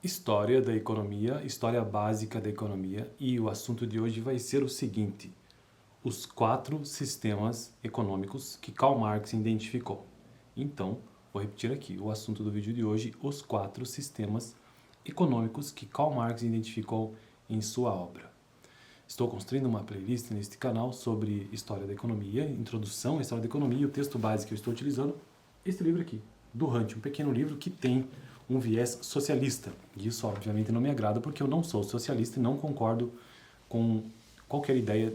História da economia, história básica da economia, e o assunto de hoje vai ser o seguinte: os 4 sistemas econômicos que Karl Marx identificou. Então, vou repetir aqui, o assunto do vídeo de hoje: os 4 sistemas econômicos que Karl Marx identificou em sua obra. Estou construindo uma playlist neste canal sobre história da economia, introdução à história da economia, e o texto base que eu estou utilizando, este livro aqui, do Hunt, um pequeno livro que tem um viés socialista. E isso, obviamente, não me agrada porque eu não sou socialista e não concordo com qualquer ideia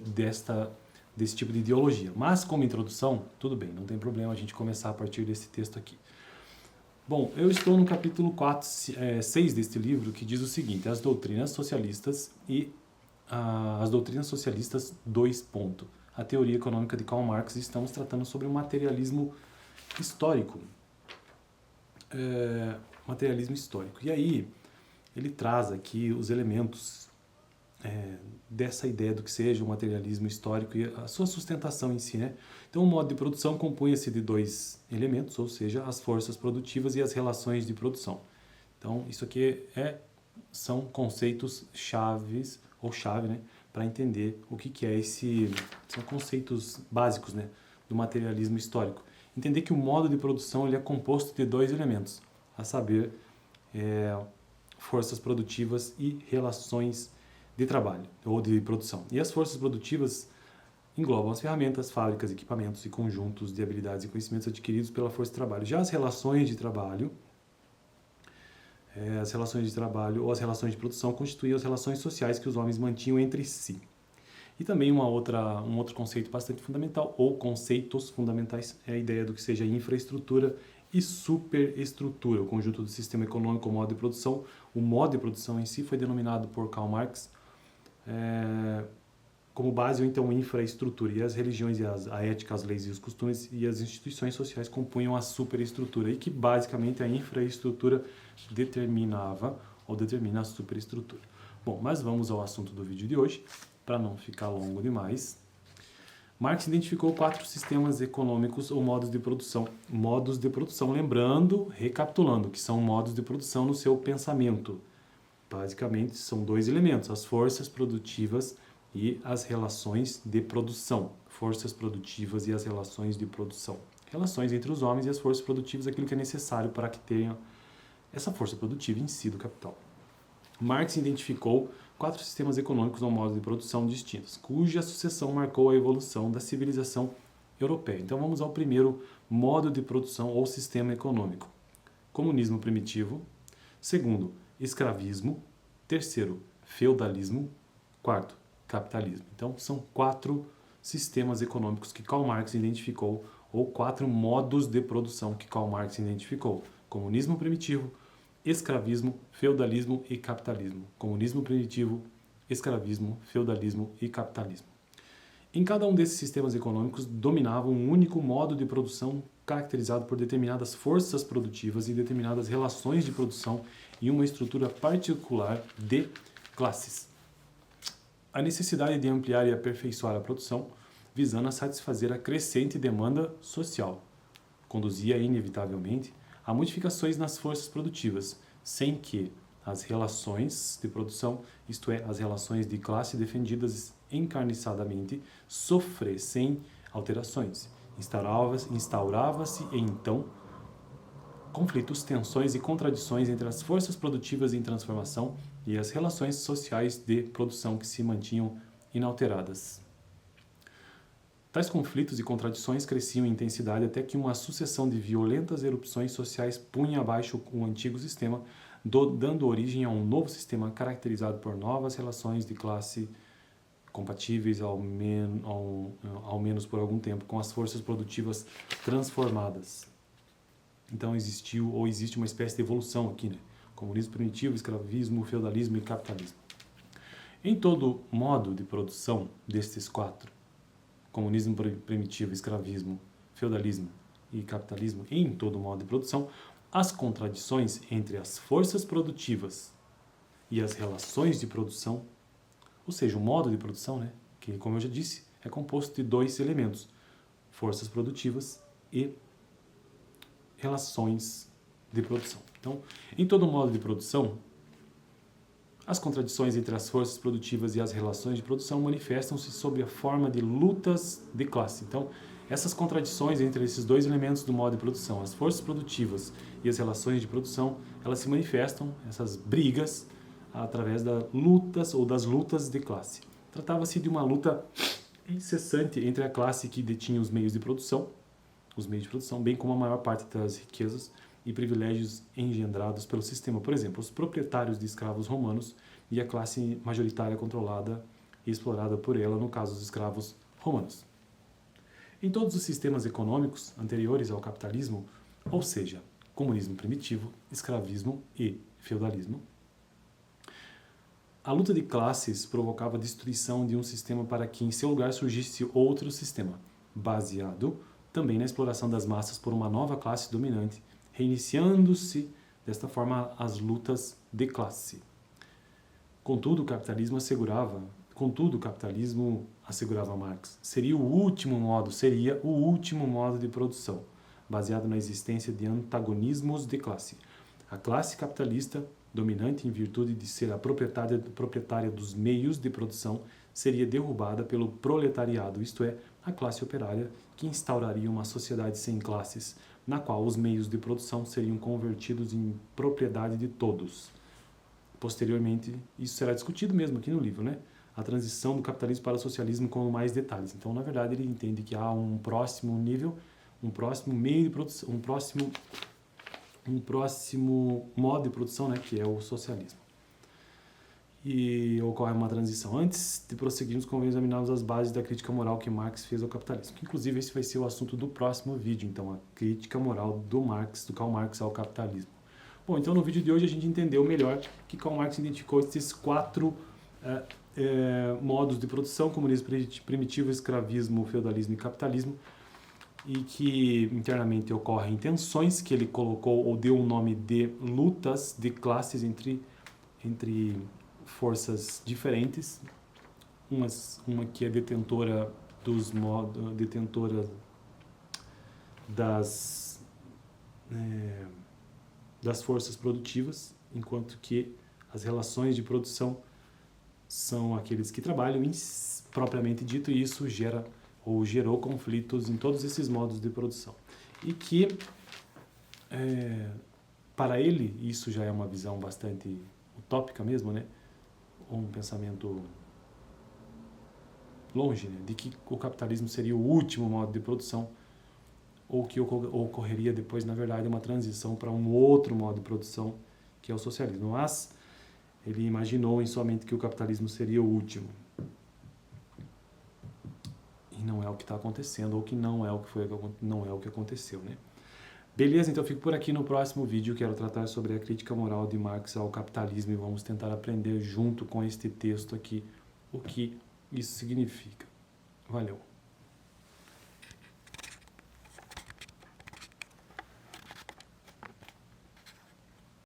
desse tipo de ideologia. Mas, como introdução, tudo bem, não tem problema a gente começar a partir desse texto aqui. Bom, eu estou no capítulo 6 deste livro, que diz o seguinte: as doutrinas socialistas e as doutrinas socialistas, 2 pontos. A teoria econômica de Karl Marx, estamos tratando sobre o materialismo histórico. Materialismo histórico. E aí, ele traz aqui os elementos dessa ideia do que seja o materialismo histórico e a sua sustentação em si, né? Então, o modo de produção compunha-se de 2 elementos, ou seja, as forças produtivas e as relações de produção. Então, isso aqui são conceitos chaves, ou chave, né, para entender o que é são conceitos básicos, né, do materialismo histórico. Entender que o modo de produção ele é composto de 2 elementos, a saber, forças produtivas e relações de trabalho, ou de produção. E as forças produtivas englobam as ferramentas, fábricas, equipamentos e conjuntos de habilidades e conhecimentos adquiridos pela força de trabalho. Já as relações de trabalho ou as relações de produção constituíam as relações sociais que os homens mantinham entre si. E também um outro conceito bastante fundamental, ou conceitos fundamentais, é a ideia do que seja infraestrutura e superestrutura, o conjunto do sistema econômico, o modo de produção. O modo de produção em si foi denominado por Karl Marx como base, ou então infraestrutura, e as religiões, a ética, as leis e os costumes e as instituições sociais compunham a superestrutura, e que basicamente a infraestrutura determina a superestrutura. Bom, mas vamos ao assunto do vídeo de hoje, para não ficar longo demais. Marx identificou 4 sistemas econômicos ou modos de produção. Modos de produção, lembrando, recapitulando, que são modos de produção no seu pensamento. Basicamente, são 2 elementos, as forças produtivas e as relações de produção. Forças produtivas e as relações de produção. Relações entre os homens e as forças produtivas, aquilo que é necessário para que tenha essa força produtiva em si do capital. Marx identificou 4 sistemas econômicos ou modos de produção distintos, cuja sucessão marcou a evolução da civilização europeia. Então vamos ao primeiro modo de produção ou sistema econômico. Comunismo primitivo. Segundo, escravismo. Terceiro, feudalismo. Quarto, capitalismo. Então são 4 sistemas econômicos que Karl Marx identificou, ou 4 modos de produção que Karl Marx identificou. Comunismo primitivo, escravismo, feudalismo e capitalismo. Comunismo primitivo, escravismo, feudalismo e capitalismo. Em cada um desses sistemas econômicos dominava um único modo de produção caracterizado por determinadas forças produtivas e determinadas relações de produção e uma estrutura particular de classes. A necessidade de ampliar e aperfeiçoar a produção, visando a satisfazer a crescente demanda social, conduzia inevitavelmente a modificações nas forças produtivas, sem que as relações de produção, isto é, as relações de classe defendidas encarniçadamente, sofressem alterações. Instaurava-se então conflitos, tensões e contradições entre as forças produtivas em transformação e as relações sociais de produção que se mantinham inalteradas. Tais conflitos e contradições cresciam em intensidade até que uma sucessão de violentas erupções sociais punha abaixo o antigo sistema, dando origem a um novo sistema caracterizado por novas relações de classe compatíveis, ao menos por algum tempo, com as forças produtivas transformadas. Então existe uma espécie de evolução aqui, né? Comunismo primitivo, escravismo, feudalismo e capitalismo. Em todo modo de produção destes 4, comunismo primitivo, escravismo, feudalismo e capitalismo, em todo modo de produção, as contradições entre as forças produtivas e as relações de produção, ou seja, o modo de produção, né, que, como eu já disse, é composto de 2 elementos, forças produtivas e relações de produção. Então, em todo modo de produção, As contradições entre as forças produtivas e as relações de produção manifestam-se sob a forma de lutas de classe. Então, essas contradições entre esses dois elementos do modo de produção, as forças produtivas e as relações de produção, elas se manifestam, essas brigas, através das lutas de classe. Tratava-se de uma luta incessante entre a classe que detinha os meios de produção, bem como a maior parte das riquezas e privilégios engendrados pelo sistema. Por exemplo, os proprietários de escravos romanos e a classe majoritária controlada e explorada por ela, no caso dos escravos romanos. Em todos os sistemas econômicos anteriores ao capitalismo, ou seja, comunismo primitivo, escravismo e feudalismo, a luta de classes provocava a destruição de um sistema para que em seu lugar surgisse outro sistema, baseado também na exploração das massas por uma nova classe dominante, reiniciando-se desta forma as lutas de classe. Contudo, o capitalismo assegurava Marx, seria o último modo de produção, baseado na existência de antagonismos de classe. A classe capitalista, dominante em virtude de ser a proprietária dos meios de produção, seria derrubada pelo proletariado, isto é, a classe operária, que instauraria uma sociedade sem classes, na qual os meios de produção seriam convertidos em propriedade de todos. Posteriormente, isso será discutido mesmo aqui no livro, né? A transição do capitalismo para o socialismo com mais detalhes. Então, na verdade, ele entende que há um próximo nível, um próximo meio de produção, um próximo modo de produção, né, que é o socialismo. E ocorre uma transição. Antes de prosseguirmos, convém examinarmos as bases da crítica moral que Marx fez ao capitalismo. Inclusive, esse vai ser o assunto do próximo vídeo, então, a crítica moral do Karl Marx ao capitalismo. Bom, então no vídeo de hoje a gente entendeu melhor que Karl Marx identificou esses 4 modos de produção: comunismo primitivo, escravismo, feudalismo e capitalismo, e que internamente ocorrem tensões que ele colocou ou deu o nome de lutas de classes entre forças diferentes, uma que é detentora das forças produtivas, enquanto que as relações de produção são aqueles que trabalham propriamente dito, e isso gerou conflitos em todos esses modos de produção. E que, para ele, isso já é uma visão bastante utópica mesmo, né? Um pensamento longe, né? De que o capitalismo seria o último modo de produção, ou que ocorreria depois, na verdade, uma transição para um outro modo de produção, que é o socialismo. Mas ele imaginou em sua mente que o capitalismo seria o último. E não é o que está acontecendo, ou que não é o que aconteceu, né? Beleza, então eu fico por aqui. No próximo vídeo quero tratar sobre a crítica moral de Marx ao capitalismo e vamos tentar aprender junto com este texto aqui o que isso significa. Valeu!